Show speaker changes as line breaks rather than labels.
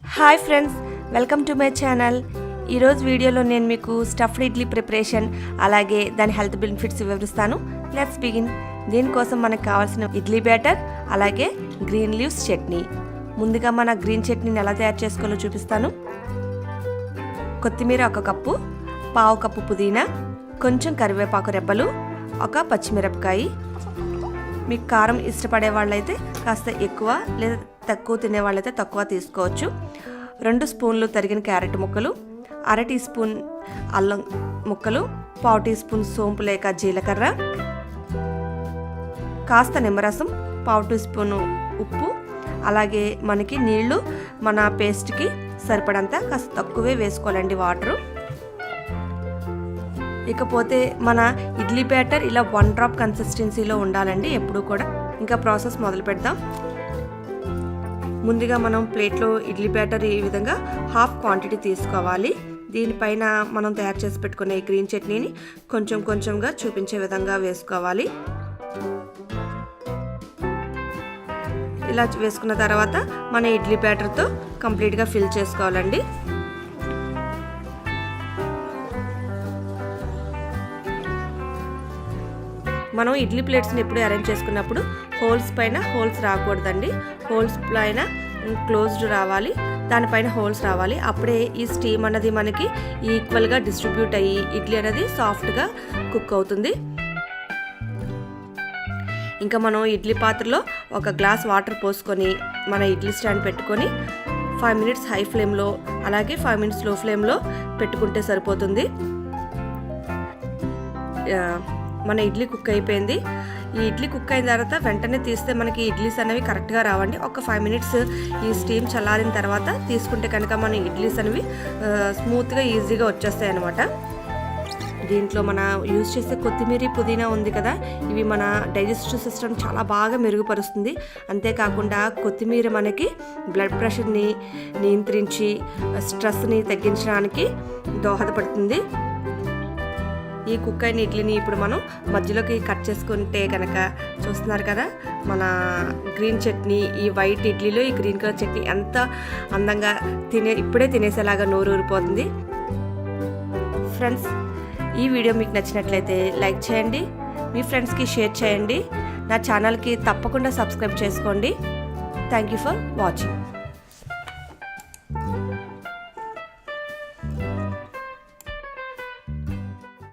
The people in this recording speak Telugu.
Hi friends, welcome to my channel. ఈరోజు వీడియోలో నేను మీకు స్టఫ్డ్ ఇడ్లీ ప్రిపరేషన్ అలాగే దాని హెల్త్ బెనిఫిట్స్ వివరిస్తాను. Let's begin. దీనికోసం మనకు కావాల్సిన ఇడ్లీ బ్యాటర్ అలాగే గ్రీన్ లీవ్స్ చట్నీ. ముందుగా మన గ్రీన్ చట్నీని ఎలా తయారు చేసుకోవాలో చూపిస్తాను. కొత్తిమీర 1 కప్పు, పావు కప్పు పుదీనా, కొంచెం కరివేపాకు రెబ్బలు, 1 పచ్చిమిరపకాయ. మీకు కారం ఇష్టపడే వాళ్ళైతే కాస్త ఎక్కువ లేదా తక్కువ తినే వాళ్ళైతే తక్కువ తీసుకోవచ్చు. 2 స్పూన్లు తరిగిన క్యారెట్ ముక్కలు, 1/2 టీ స్పూన్ అల్లం ముక్కలు, 1/4 టీ స్పూన్ సోంపు లేక జీలకర్ర, కాస్త నిమ్మరసం, 1/4 టీ స్పూన్ ఉప్పు, అలాగే మనకి నీళ్లు మన పేస్ట్కి సరిపడంత కాస్త తక్కువే వేసుకోవాలండి వాటరు. ఇకపోతే మన ఇడ్లీ బ్యాటర్ ఇలా 1 డ్రాప్ కన్సిస్టెన్సీలో ఉండాలండి ఎప్పుడు కూడా. ఇంకా ప్రాసెస్ మొదలు పెడదాం. ముందుగా మనం ప్లేట్లో ఇడ్లీ బ్యాటర్ ఈ విధంగా హాఫ్ క్వాంటిటీ తీసుకోవాలి. దీనిపైన మనం తయారు చేసి పెట్టుకునే గ్రీన్ చట్నీని కొంచెం కొంచెంగా చూపించే విధంగా వేసుకోవాలి. ఇలా వేసుకున్న తర్వాత మన ఇడ్లీ బ్యాటర్తో కంప్లీట్గా ఫిల్ చేసుకోవాలండి. మనం ఇడ్లీ ప్లేట్స్ని ఎప్పుడు అరేంజ్ చేసుకున్నప్పుడు హోల్స్ పైన హోల్స్ రాకూడదండి. హోల్స్ పైన క్లోజ్డ్ రావాలి, దానిపైన హోల్స్ రావాలి. అప్పుడే ఈ స్టీమ్ అన్నది మనకి ఈక్వల్గా డిస్ట్రిబ్యూట్ అయ్యి ఇడ్లీ అనేది సాఫ్ట్గా కుక్ అవుతుంది. ఇంకా మనం ఇడ్లీ పాత్రలో 1 గ్లాస్ వాటర్ పోసుకొని మన ఇడ్లీ స్టాండ్ పెట్టుకొని 5 మినిట్స్ హై ఫ్లేమ్లో అలాగే 5 మినిట్స్ లో ఫ్లేమ్లో పెట్టుకుంటే సరిపోతుంది. మన ఇడ్లీ కుక్ అయిపోయింది. ఈ ఇడ్లీ కుక్ అయిన తర్వాత వెంటనే తీస్తే మనకి ఇడ్లీస్ అనేవి కరెక్ట్గా రావండి. ఒక 5 మినిట్స్ ఈ స్టీమ్ చల్లారిన తర్వాత తీసుకుంటే కనుక మన ఇడ్లీస్ అనేవి స్మూత్గా ఈజీగా వచ్చేస్తాయి అన్నమాట. దీంట్లో మన యూజ్ చేసే కొత్తిమీర పుదీనా ఉంది కదా, ఇవి మన డైజెస్టివ్ సిస్టమ్ చాలా బాగా మెరుగుపరుస్తుంది. అంతేకాకుండా కొత్తిమీర మనకి బ్లడ్ ప్రెషర్ని నియంత్రించి స్ట్రెస్ని తగ్గించడానికి దోహదపడుతుంది. ఈ కుక్ అయిన ఇడ్లీని ఇప్పుడు మనం మధ్యలోకి కట్ చేసుకుంటే కనుక చూస్తున్నారు కదా, మన గ్రీన్ చట్నీ ఈ వైట్ ఇడ్లీలో ఈ గ్రీన్ కలర్ చట్నీ ఎంత అందంగా ఇప్పుడే తినేసేలాగా నోరు ఊరిపోతుంది. ఫ్రెండ్స్, ఈ వీడియో మీకు నచ్చినట్లయితే లైక్ చేయండి, మీ ఫ్రెండ్స్కి షేర్ చేయండి, నా ఛానల్కి తప్పకుండా సబ్స్క్రైబ్ చేసుకోండి. Thank you for watching.